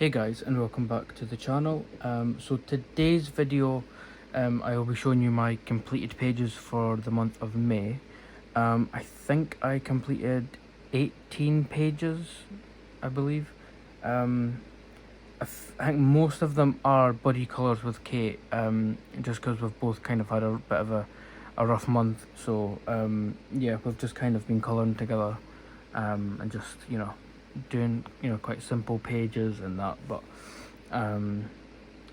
Hey guys, and welcome back to the channel. So today's video, I will be showing you my completed pages for the month of May. I think I completed 18 pages, I believe. I think most of them are buddy colours with Kate, just because we've both kind of had a bit of a rough month. So yeah, we've just kind of been colouring together, and just, doing quite simple pages and that. But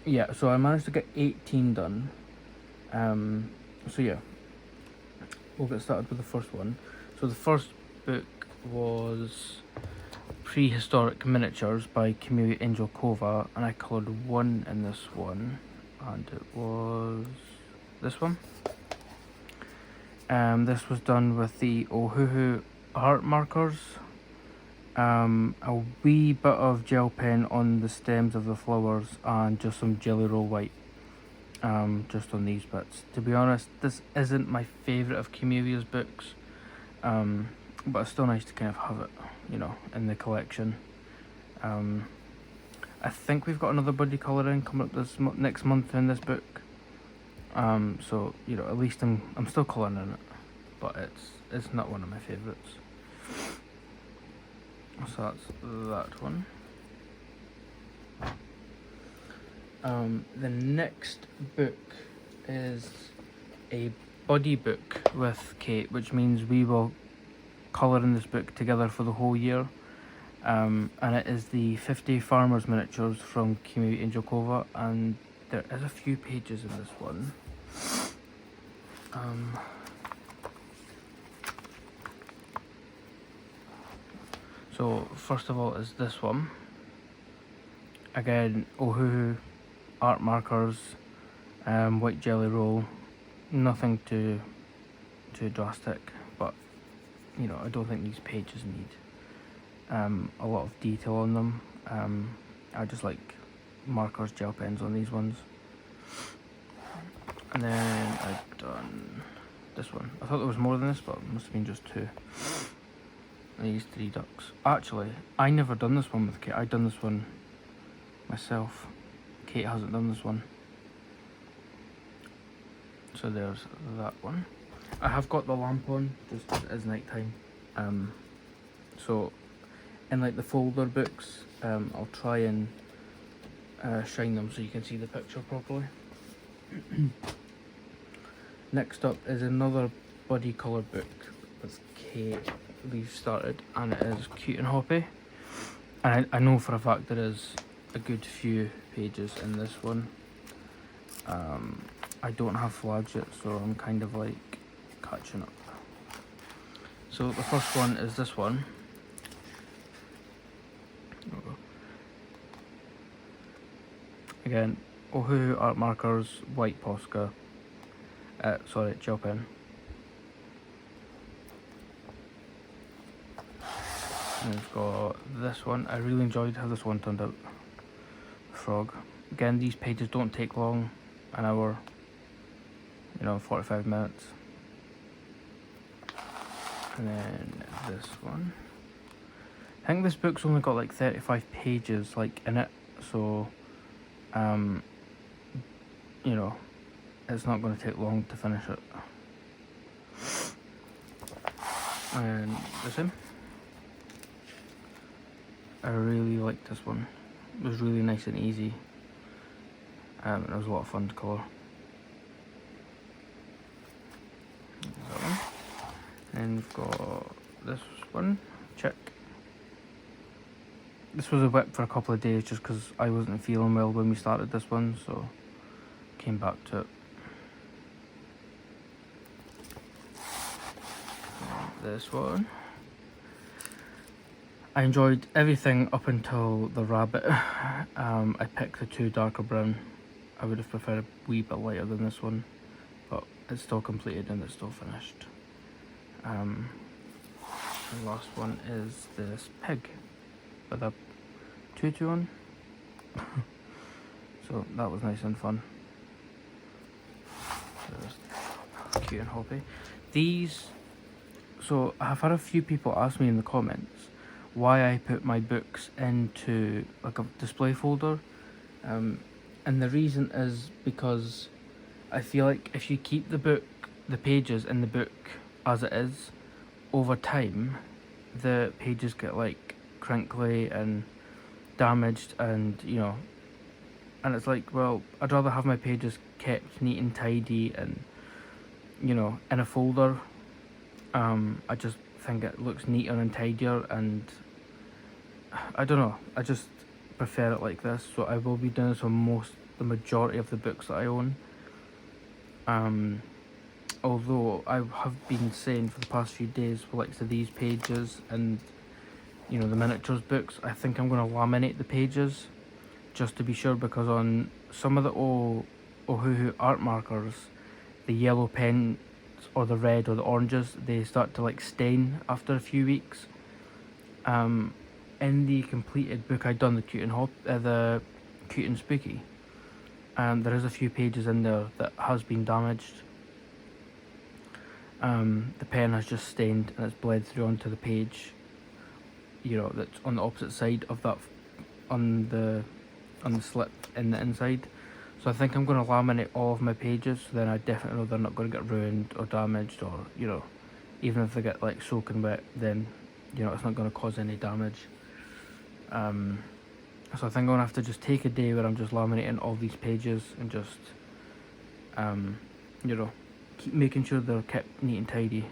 yeah, so I managed to get 18 done. So yeah, we'll get started with the first one. So the first book was Prehistoric Miniatures by Kamila Angelkova, and I coloured one in this one, and it was this one. This was done with the Ohuhu art markers. A wee bit of gel pen on the stems of the flowers, and just some Jelly Roll white, just on these bits. To be honest, this isn't my favourite of Kamila's books, but it's still nice to kind of have it, in the collection. I think we've got another buddy colouring coming up this next month in this book. So at least I'm still colouring in it, but it's not one of my favourites. So that's that one. The next book is a buddy book with Kate, which means we will colour in this book together for the whole year. And it is the 50 Farmers Miniatures from Kamila Angelkova, and there is a few pages in this one. So first of all is this one. Again, Ohuhu art markers, white Jelly Roll, nothing too drastic, but I don't think these pages need a lot of detail on them. I just like markers, gel pens on these ones. And then I've done this one. I thought there was more than this, but it must have been just two. These three ducks. Actually, I never done this one with Kate. I've done this one myself. Kate hasn't done this one. So there's that one. I have got the lamp on, just as it is night time. So in like the folder books, I'll try and shine them so you can see the picture properly. Next up is another buddy colour book with Kate. We've started, and it is Cute and Hoppy, and I know for a fact there is a good few pages in this one. I don't have flags yet, so I'm kind of like catching up. So the first one is this one. Again, Ohuhu art markers, white Posca, gel pen. And we've got this one. I really enjoyed how this one turned out. Frog. Again, these pages don't take long, an hour, 45 minutes. And then this one. I think this book's only got like 35 pages in it, so it's not going to take long to finish it. And the same. I really liked this one. It was really nice and easy. It was a lot of fun to colour. That one. And we've got this one. Check. This was a whip for a couple of days just because I wasn't feeling well when we started this one, so came back to it. This one. I enjoyed everything up until the rabbit. I picked the two darker brown. I would have preferred a wee bit lighter than this one, but it's still completed and it's still finished. The last one is this pig with a tutu on. So that was nice and fun. There's Cute and Hoppy. These, so I've had a few people ask me in the comments, why I put my books into like a display folder. And the reason is because I feel like if you keep the pages in the book as it is, over time, the pages get like crinkly and damaged, and and it's like, well, I'd rather have my pages kept neat and tidy and in a folder. I just think it looks neater and tidier, and I don't know, I just prefer it like this. So I will be doing this on the majority of the books that I own. Although I have been saying for the past few days, for like these pages and the miniatures books, I think I'm going to laminate the pages just to be sure, because on some of the Ohuhu art markers, the yellow pens or the red or the oranges, they start to like stain after a few weeks. In the completed book I'd done, the Cute and Spooky, there is a few pages in there that has been damaged. The pen has just stained and it's bled through onto the page, that's on the opposite side of that, on the slip in the inside. So I think I'm going to laminate all of my pages, so then I definitely know they're not going to get ruined or damaged, or even if they get like soaking wet, then it's not going to cause any damage. So I think I'm going to have to just take a day where I'm just laminating all these pages and just keep making sure they're kept neat and tidy.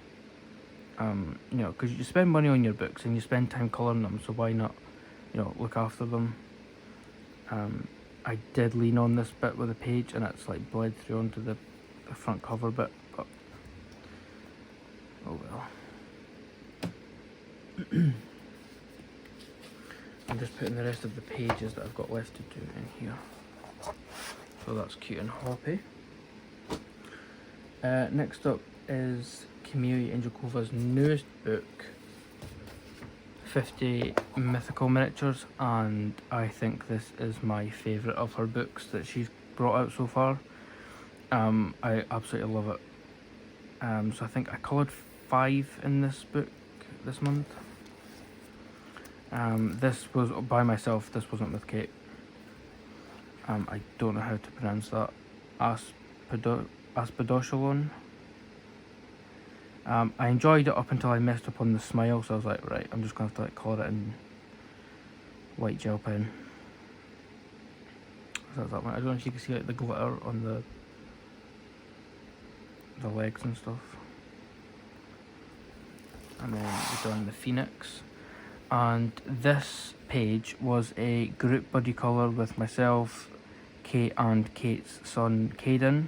Because you spend money on your books and you spend time colouring them, so why not look after them. I did lean on this bit with a page and it's like bled through onto the front cover bit, but oh well. I'm just putting the rest of the pages that I've got left to do in here. So that's Cute and Hoppy. Next up is Kamui Enjokova's newest book, 50 Mythical Miniatures, and I think this is my favourite of her books that she's brought out so far. I absolutely love it. So I think I coloured 5 in this book this month. This was by myself, this wasn't with Kate. I don't know how to pronounce that. Aspidoshalon. I enjoyed it up until I messed up on the smile, so I was like, right, I'm just going to have to like colour it in white gel pen. So that's that one. I don't know if you can see like the glitter on the legs and stuff. And then we've done the Phoenix. And this page was a group buddy colour with myself, Kate, and Kate's son, Caden.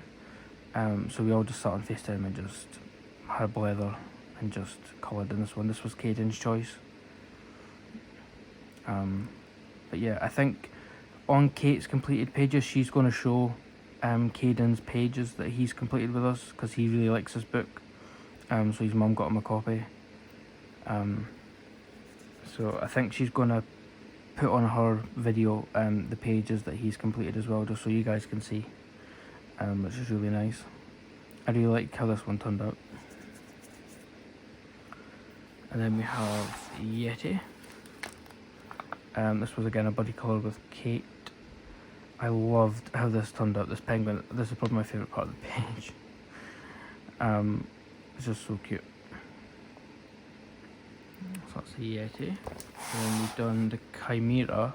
So we all just sat on FaceTime and just had a blether and just coloured in this one. This was Caden's choice. But yeah, I think on Kate's completed pages, she's going to show Caden's pages that he's completed with us, because he really likes this book. So his mum got him a copy. So I think she's going to put on her video the pages that he's completed as well, just so you guys can see, which is really nice. I really like how this one turned out. And then we have Yeti. This was again a buddy colour with Kate. I loved how this turned out. This penguin, this is probably my favourite part of the page. It's just so cute. So that's the Yeti. And then we've done the Chimera,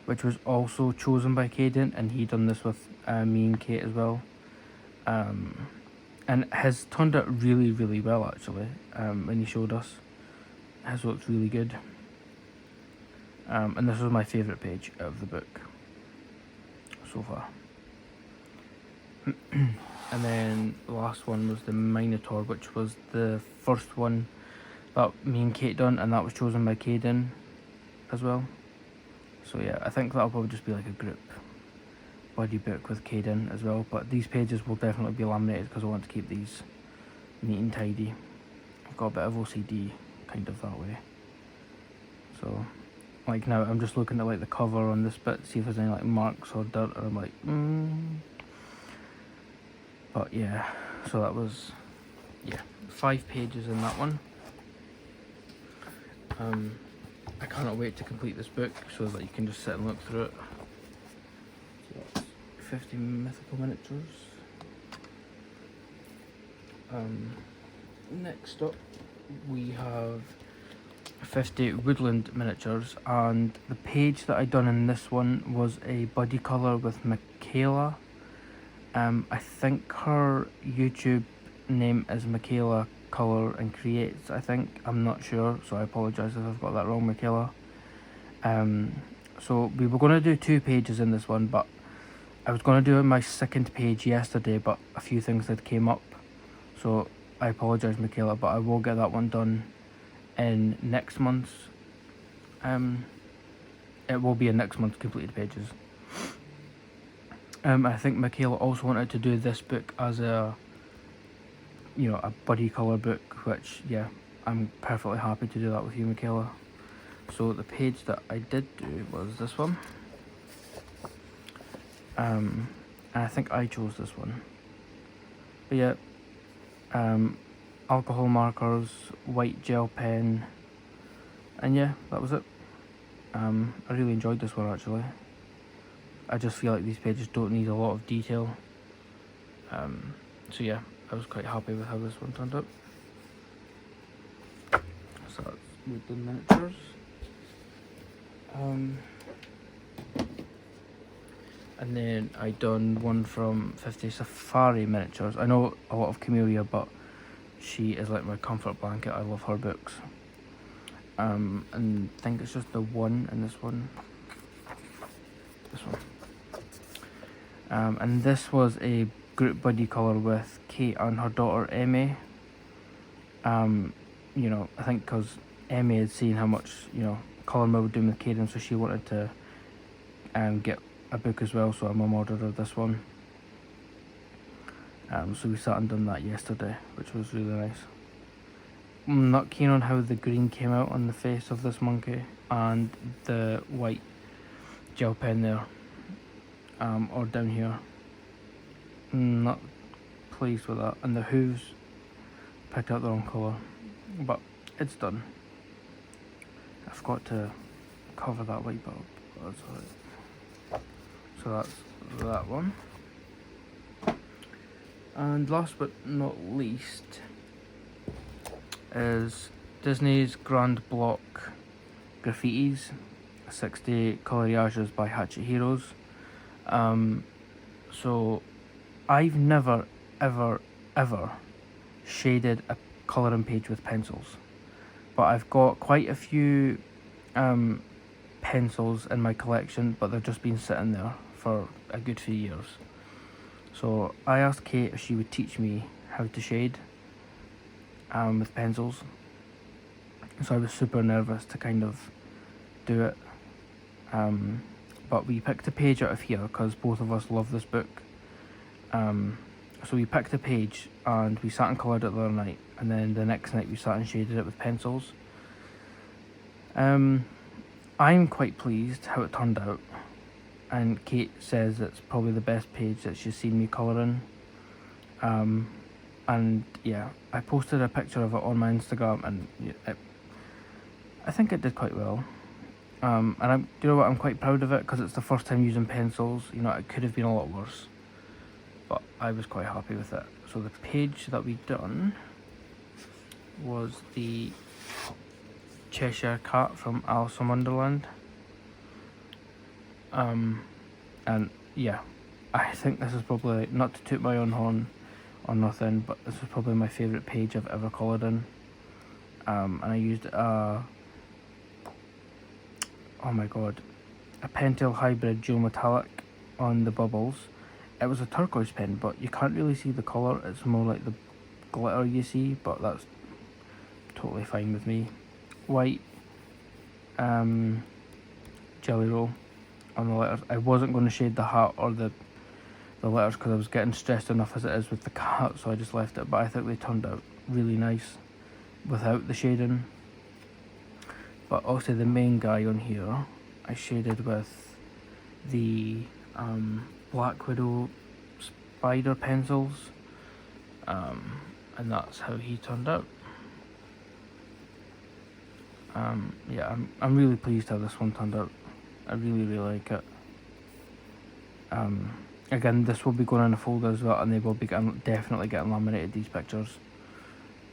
which was also chosen by Caden, and he done this with me and Kate as well. And his turned out really, really well actually. When he showed us, his looks really good. And this was my favourite page out of the book so far. And then the last one was the Minotaur, which was the first one that me and Kate done, and that was chosen by Caden as well. So yeah, I think that'll probably just be like a group buddy book with Caden as well, but these pages will definitely be laminated because I want to keep these neat and tidy. I've got a bit of OCD kind of that way. So like now I'm just looking at like the cover on this bit, see if there's any like marks or dirt, and I'm like But yeah, so that was 5 pages in that one. I cannot wait to complete this book so that you can just sit and look through it. So that's 50 mythical miniatures. Next up we have 50 woodland miniatures, and the page that I done in this one was a buddy colour with Michaela. I think her YouTube name is Michaela Colour and Creates, I think. I'm not sure, so I apologise if I've got that wrong, Michaela. So we were going to do 2 pages in this one, but I was going to do my second page yesterday, but a few things had came up, so I apologise, Michaela, but I will get that one done in next month's. It will be in next month's completed pages. I think Michaela also wanted to do this book as a, you know, a buddy colour book, which, yeah, I'm perfectly happy to do that with you, Michaela. So the page that I did do was this one. And I think I chose this one. But yeah, alcohol markers, white gel pen, and yeah, that was it. I really enjoyed this one actually. I just feel like these pages don't need a lot of detail. So yeah, I was quite happy with how this one turned out. So that's woodland miniatures. And then I done one from 50 safari miniatures. I know a lot of Camellia, but she is like my comfort blanket. I love her books. And I think it's just the one in this one. This one. And this was a group buddy colour with Kate and her daughter Emmy. You know, I think because Emmy had seen how much, you know, colour we were doing with Caden, so she wanted to get a book as well, so my mum ordered her this one. So we sat and done that yesterday, which was really nice. I'm not keen on how the green came out on the face of this monkey and the white gel pen there, or down here. Not pleased with that, and the hooves picked out the wrong colour, but it's done. I forgot to cover that white bulb, but that's alright. So that's that one. And last but not least is Disney's Grand Block Graffitis, 60 collages by Hatchet Heroes. So I've never ever shaded a colouring page with pencils, but I've got quite a few pencils in my collection, but they've just been sitting there for a good few years. So I asked Kate if she would teach me how to shade with pencils. So I was super nervous to kind of do it, but we picked a page out of here because both of us love this book. So we picked a page and we sat and coloured it the other night, and then the next night we sat and shaded it with pencils. I'm quite pleased how it turned out, and Kate says it's probably the best page that she's seen me colouring. And yeah, I posted a picture of it on my Instagram, and I think it did quite well. And you know what, I'm quite proud of it because it's the first time using pencils. You know, it could have been a lot worse, but I was quite happy with it. So the page that we done was the Cheshire Cat from Alice in Wonderland. And yeah, I think this is probably, not to toot my own horn or nothing, but this is probably my favourite page I've ever coloured in. And I used oh my god, a Pentel Hybrid Dual Metallic on the bubbles. It was a turquoise pen, but you can't really see the colour. It's more like the glitter you see, but that's totally fine with me. White jelly roll on the letters. I wasn't going to shade the hat or the letters because I was getting stressed enough as it is with the cat, so I just left it, but I think they turned out really nice without the shading. But also the main guy on here I shaded with the Black Widow spider pencils, and that's how he turned out. Yeah, I'm really pleased how this one turned out. I really like it. Again, this will be going in a folder as well, and they will be definitely getting laminated, these pictures.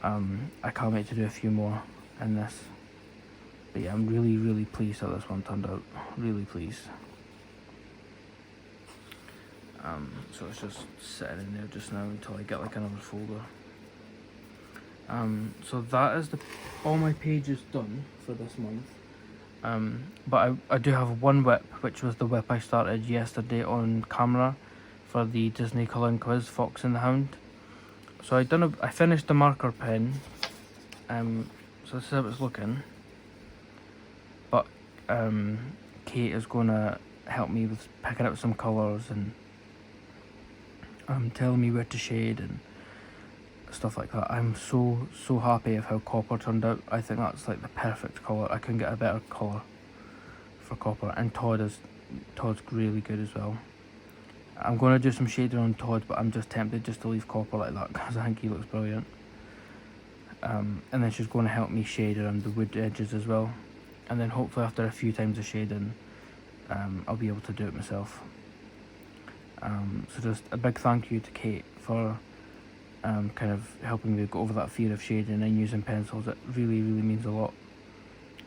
I can't wait to do a few more in this. But yeah, I'm really pleased how this one turned out. Really pleased. So it's just sitting in there just now until I get like another folder. So that is all my pages done for this month. But I do have one whip, which was the whip I started yesterday on camera for the Disney colouring quiz, Fox and the Hound. So I finished the marker pen. So this is how it's looking. But Kate is gonna help me with picking out some colours and telling me where to shade and stuff like that. I'm so happy of how copper turned out. I think that's like the perfect colour. I couldn't get a better colour for copper, and Todd's really good as well. I'm going to do some shading on Todd, but I'm just tempted just to leave copper like that because I think he looks brilliant. And then she's going to help me shade around the wood edges as well, and then hopefully after a few times of shading I'll be able to do it myself. So just a big thank you to Kate for kind of helping me go over that fear of shading and using pencils. It really means a lot.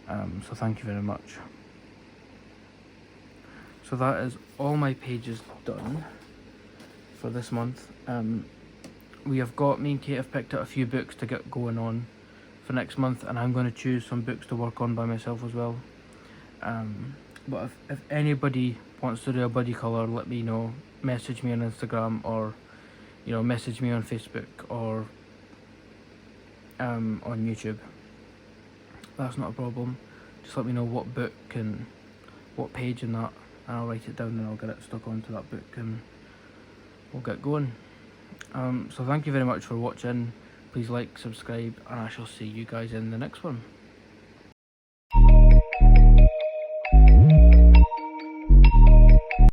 So thank you very much. So that is all my pages done for this month. Me and Kate have picked out a few books to get going on for next month, and I'm going to choose some books to work on by myself as well. But if anybody wants to do a buddy colour, let me know. Message me on Instagram, or message me on Facebook, or on YouTube. That's not a problem. Just let me know what book and what page and that, and I'll write it down and I'll get it stuck onto that book and we'll get going. So thank you very much for watching. Please like, subscribe, and I shall see you guys in the next one.